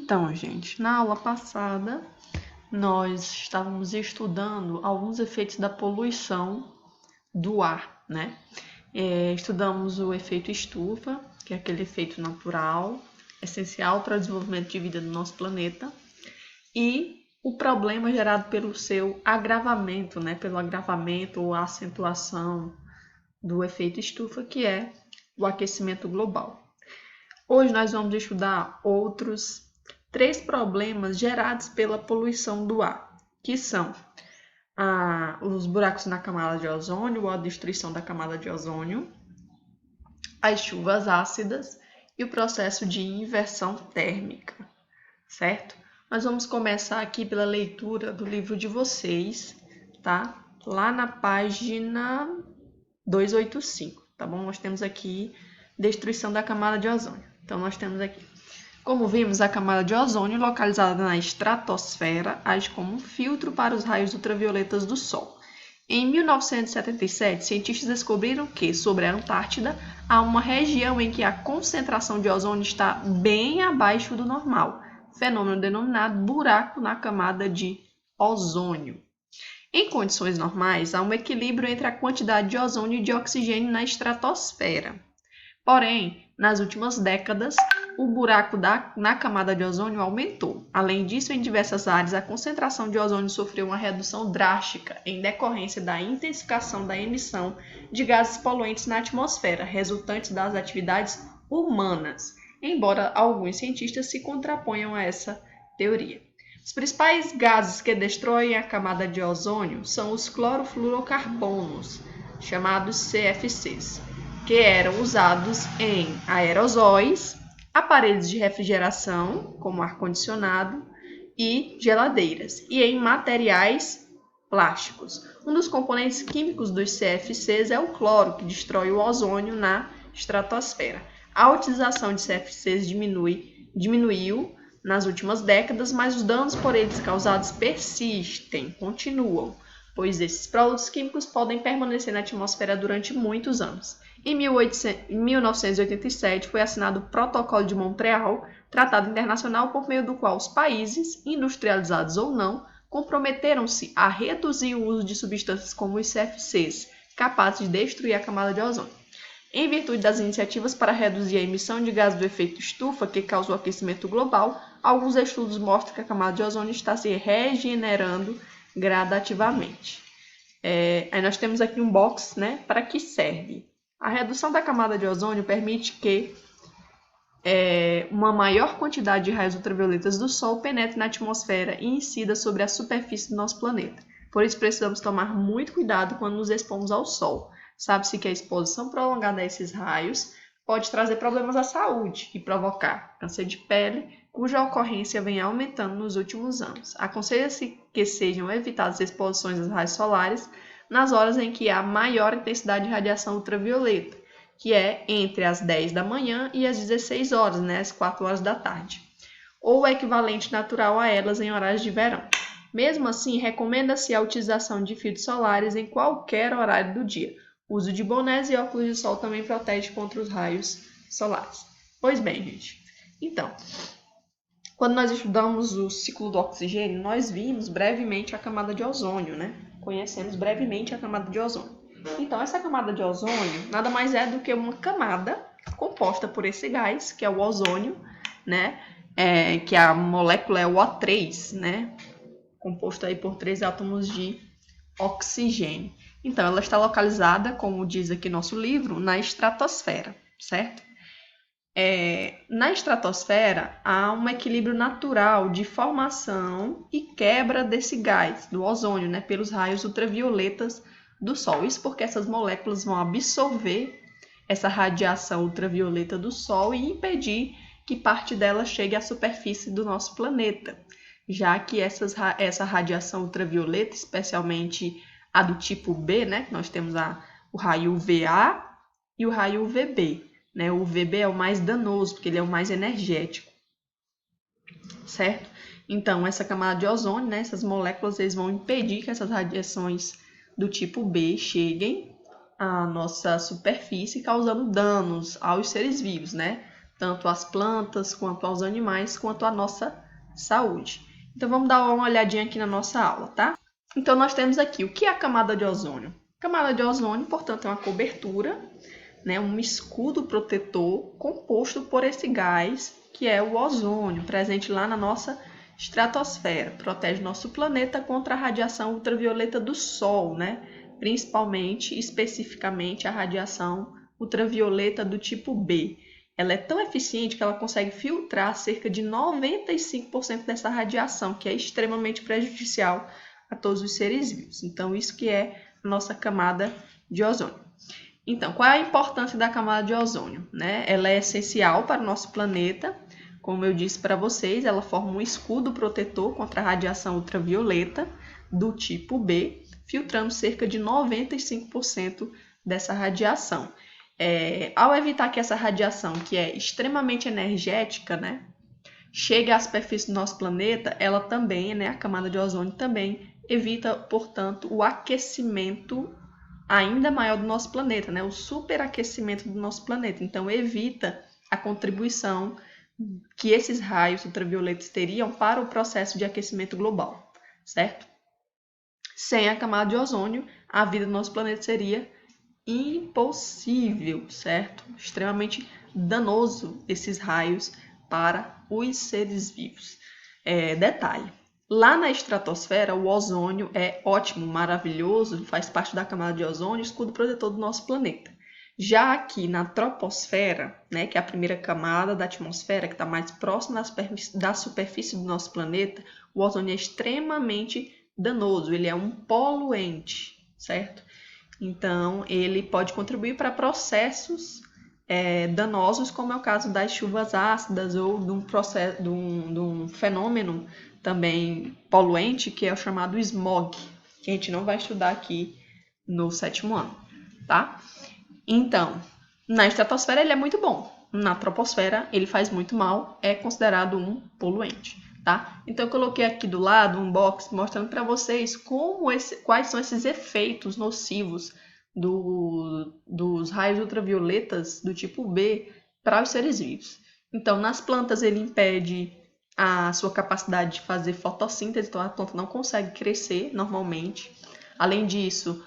Então, gente, na aula passada nós estávamos estudando alguns efeitos da poluição do ar, né? Estudamos o efeito estufa, que é aquele efeito natural, essencial para o desenvolvimento de vida do nosso planeta, e o problema gerado pelo seu agravamento, né? Pelo agravamento ou acentuação do efeito estufa, que é o aquecimento global. Hoje nós vamos estudar outros 3 problemas gerados pela poluição do ar, que são os buracos na camada de ozônio ou a destruição da camada de ozônio, as chuvas ácidas e o processo de inversão térmica, certo? Nós vamos começar aqui pela leitura do livro de vocês, tá? Lá na página 285, tá bom? Nós temos aqui destruição da camada de ozônio. Então, nós temos aqui: como vimos, a camada de ozônio, localizada na estratosfera, age como um filtro para os raios ultravioletas do Sol. Em 1977, cientistas descobriram que, sobre a Antártida, há uma região em que a concentração de ozônio está bem abaixo do normal, fenômeno denominado buraco na camada de ozônio. Em condições normais, há um equilíbrio entre a quantidade de ozônio e de oxigênio na estratosfera. Porém, nas últimas décadas, o buraco na camada de ozônio aumentou. Além disso, em diversas áreas, a concentração de ozônio sofreu uma redução drástica em decorrência da intensificação da emissão de gases poluentes na atmosfera, resultantes das atividades humanas, embora alguns cientistas se contraponham a essa teoria. Os principais gases que destroem a camada de ozônio são os clorofluorocarbonos, chamados CFCs, que eram usados em aerosóis, aparelhos de refrigeração, como ar-condicionado e geladeiras, e em materiais plásticos. Um dos componentes químicos dos CFCs é o cloro, que destrói o ozônio na estratosfera. A utilização de CFCs diminuiu nas últimas décadas, mas os danos por eles causados persistem, continuam, pois esses produtos químicos podem permanecer na atmosfera durante muitos anos. Em 1987, foi assinado o Protocolo de Montreal, tratado internacional por meio do qual os países, industrializados ou não, comprometeram-se a reduzir o uso de substâncias como os CFCs, capazes de destruir a camada de ozônio. Em virtude das iniciativas para reduzir a emissão de gases do efeito estufa, que causa o aquecimento global, alguns estudos mostram que a camada de ozônio está se regenerando gradativamente. Aí nós temos aqui um box, né, para que serve. A redução da camada de ozônio permite que uma maior quantidade de raios ultravioletas do Sol penetre na atmosfera e incida sobre a superfície do nosso planeta. Por isso, precisamos tomar muito cuidado quando nos expomos ao Sol. Sabe-se que a exposição prolongada a esses raios pode trazer problemas à saúde e provocar câncer de pele, cuja ocorrência vem aumentando nos últimos anos. Aconselha-se que sejam evitadas exposições aos raios solares nas horas em que há maior intensidade de radiação ultravioleta, que é entre as 10 da manhã e as 16 horas, né, às 4 horas da tarde, ou o equivalente natural a elas em horários de verão. Mesmo assim, recomenda-se a utilização de filtros solares em qualquer horário do dia. O uso de bonés e óculos de sol também protege contra os raios solares. Pois bem, gente, então, quando nós estudamos o ciclo do oxigênio, nós vimos brevemente a camada de ozônio, né? Conhecemos brevemente a camada de ozônio. Então, essa camada de ozônio nada mais é do que uma camada composta por esse gás, que é o ozônio, né? Que a molécula é o O3, né? Composto aí por 3 átomos de oxigênio. Então, ela está localizada, como diz aqui nosso livro, na estratosfera, certo? Na estratosfera, há um equilíbrio natural de formação e quebra desse gás, do ozônio, né, pelos raios ultravioletas do Sol. Isso porque essas moléculas vão absorver essa radiação ultravioleta do Sol e impedir que parte dela chegue à superfície do nosso planeta, já que essa radiação ultravioleta, especialmente a do tipo B, né, nós temos o raio UVA e o raio UVB. Né? O UVB é o mais danoso, porque ele é o mais energético, certo? Então, essa camada de ozônio, né, essas moléculas, eles vão impedir que essas radiações do tipo B cheguem à nossa superfície, causando danos aos seres vivos, né? tanto às plantas, quanto aos animais, quanto à nossa saúde. Então vamos dar uma olhadinha aqui na nossa aula, tá? Então nós temos aqui o que é a camada de ozônio. A camada de ozônio, portanto, é uma cobertura, né, um escudo protetor composto por esse gás que é o ozônio, presente lá na nossa estratosfera. Protege nosso planeta contra a radiação ultravioleta do Sol, né? Principalmente, especificamente, a radiação ultravioleta do tipo B. Ela é tão eficiente que ela consegue filtrar cerca de 95% dessa radiação, que é extremamente prejudicial a todos os seres vivos. Então, isso que é a nossa camada de ozônio. Então, qual é a importância da camada de ozônio, né? Ela é essencial para o nosso planeta. Como eu disse para vocês, ela forma um escudo protetor contra a radiação ultravioleta do tipo B, filtrando cerca de 95% dessa radiação. Ao evitar que essa radiação, que é extremamente energética, né, chegue à superfície do nosso planeta, ela também, né, a camada de ozônio também evita, portanto, o aquecimento ainda maior do nosso planeta, né, o superaquecimento do nosso planeta. Então, evita a contribuição que esses raios ultravioletas teriam para o processo de aquecimento global, certo? Sem a camada de ozônio, a vida do nosso planeta seria impossível, certo? Extremamente danoso esses raios para os seres vivos. Detalhe, lá na estratosfera o ozônio é ótimo, maravilhoso, faz parte da camada de ozônio, escudo protetor do nosso planeta. Já aqui na troposfera, né, que é a primeira camada da atmosfera, que está mais próxima da superfície do nosso planeta, o ozônio é extremamente danoso, ele é um poluente, certo? Então, ele pode contribuir para processos danosos, como é o caso das chuvas ácidas ou de um fenômeno também poluente, que é o chamado smog, que a gente não vai estudar aqui no 7º ano, tá? Então, na estratosfera ele é muito bom, na troposfera ele faz muito mal, é considerado um poluente, tá? Então eu coloquei aqui do lado um box mostrando para vocês quais são esses efeitos nocivos dos raios ultravioletas do tipo B para os seres vivos. Então, nas plantas ele impede a sua capacidade de fazer fotossíntese, então a planta não consegue crescer normalmente. Além disso,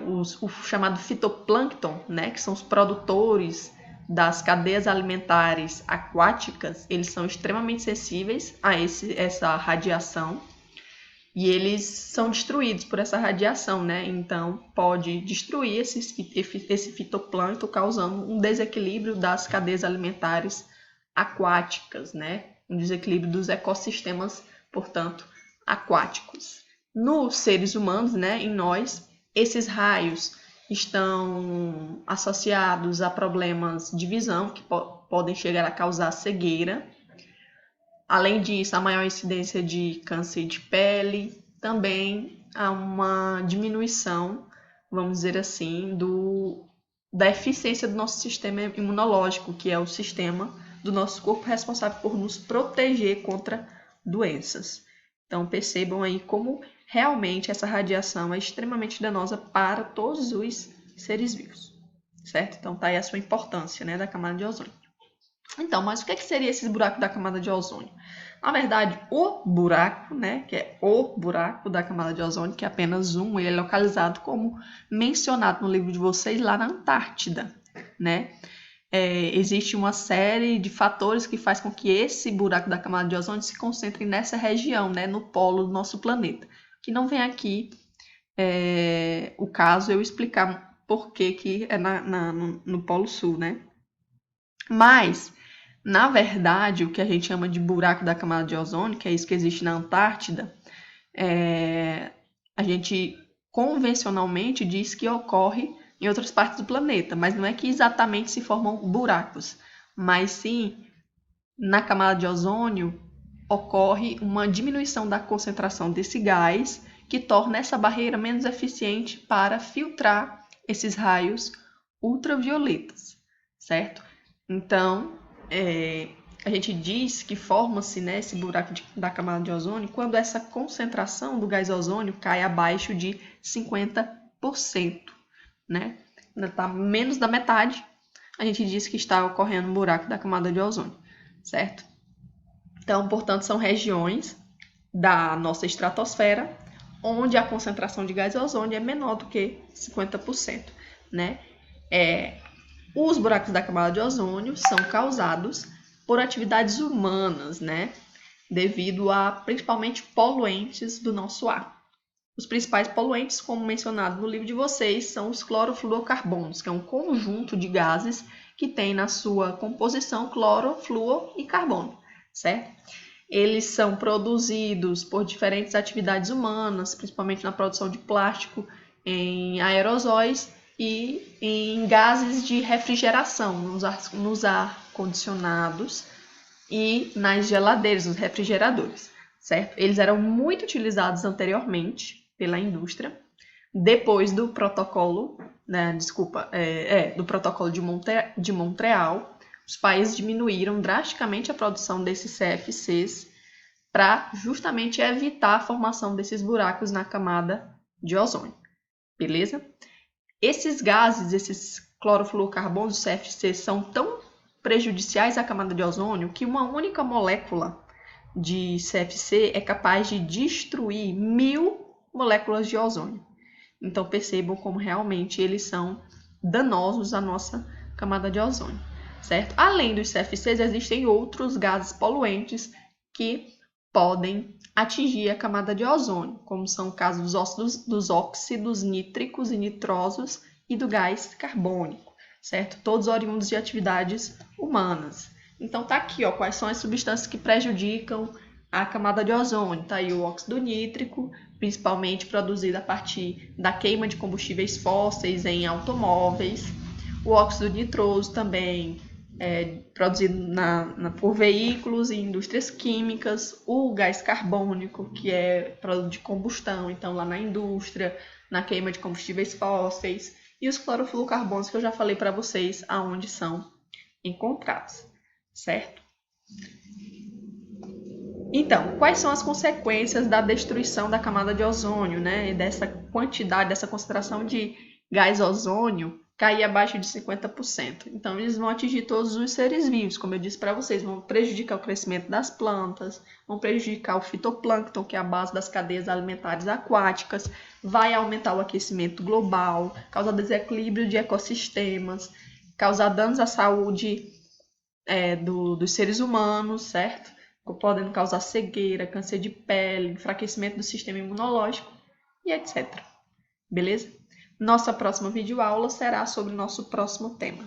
o chamado fitoplâncton, né, que são os produtores das cadeias alimentares aquáticas, eles são extremamente sensíveis a essa radiação e eles são destruídos por essa radiação, né? Então pode destruir esse fitoplâncton, causando um desequilíbrio das cadeias alimentares aquáticas, né? Um desequilíbrio dos ecossistemas, portanto, aquáticos. Nos seres humanos, né, em nós, esses raios estão associados a problemas de visão que podem chegar a causar cegueira. Além disso, a maior incidência de câncer de pele, também há uma diminuição, vamos dizer assim, da eficiência do nosso sistema imunológico, que é o sistema do nosso corpo responsável por nos proteger contra doenças. Então percebam aí como realmente essa radiação é extremamente danosa para todos os seres vivos, certo? Então tá aí a sua importância, né, da camada de ozônio. Então, mas o que seria esse buraco da camada de ozônio? Na verdade, o buraco, né, que é o buraco da camada de ozônio, que é apenas um, ele é localizado como mencionado no livro de vocês lá na Antártida, né? Existe uma série de fatores que faz com que esse buraco da camada de ozônio se concentre nessa região, né, no polo do nosso planeta. Que não vem aqui o caso eu explicar por que é no Polo Sul, né? Mas, na verdade, o que a gente chama de buraco da camada de ozônio, que é isso que existe na Antártida, a gente convencionalmente diz que ocorre em outras partes do planeta, mas não é que exatamente se formam buracos, mas sim, na camada de ozônio ocorre uma diminuição da concentração desse gás que torna essa barreira menos eficiente para filtrar esses raios ultravioletas, certo? Então, a gente diz que forma-se, né, esse buraco da camada de ozônio quando essa concentração do gás ozônio cai abaixo de 50%, né? Está menos da metade a gente diz que está ocorrendo um buraco da camada de ozônio, certo? Então, portanto, são regiões da nossa estratosfera onde a concentração de gás ozônio é menor do que 50%, né? Os buracos da camada de ozônio são causados por atividades humanas, né? Devido a principalmente poluentes do nosso ar. Os principais poluentes, como mencionado no livro de vocês, são os clorofluorocarbonos, que é um conjunto de gases que tem na sua composição cloro, fluor e carbono, certo? Eles são produzidos por diferentes atividades humanas, principalmente na produção de plástico, em aerosóis e em gases de refrigeração, nos ar-condicionados e nas geladeiras, nos refrigeradores, certo? Eles eram muito utilizados anteriormente pela indústria, depois do protocolo, né, do protocolo de Montreal, os países diminuíram drasticamente a produção desses CFCs para justamente evitar a formação desses buracos na camada de ozônio, beleza? Esses gases, esses clorofluorocarbonos, CFCs, são tão prejudiciais à camada de ozônio que uma única molécula de CFC é capaz de destruir 1000 moléculas de ozônio. Então percebam como realmente eles são danosos à nossa camada de ozônio, certo? Além dos CFCs, existem outros gases poluentes que podem atingir a camada de ozônio, como são o caso dos óxidos nítricos e nitrosos e do gás carbônico, certo? Todos oriundos de atividades humanas. Então tá aqui, ó, quais são as substâncias que prejudicam a camada de ozônio. Tá aí o óxido nítrico, principalmente produzido a partir da queima de combustíveis fósseis em automóveis. O óxido nitroso também produzido por veículos e indústrias químicas. O gás carbônico, que é produto de combustão, então lá na indústria, na queima de combustíveis fósseis. E os clorofluorocarbonos, que eu já falei para vocês aonde são encontrados, certo? Então, quais são as consequências da destruição da camada de ozônio, né? Dessa quantidade, dessa concentração de gás ozônio cair abaixo de 50%. Então, eles vão atingir todos os seres vivos, como eu disse para vocês, vão prejudicar o crescimento das plantas, vão prejudicar o fitoplâncton, que é a base das cadeias alimentares aquáticas, vai aumentar o aquecimento global, causar desequilíbrio de ecossistemas, causar danos à saúde dos seres humanos, certo? Podendo causar cegueira, câncer de pele, enfraquecimento do sistema imunológico e etc. Beleza? Nossa próxima videoaula será sobre o nosso próximo tema.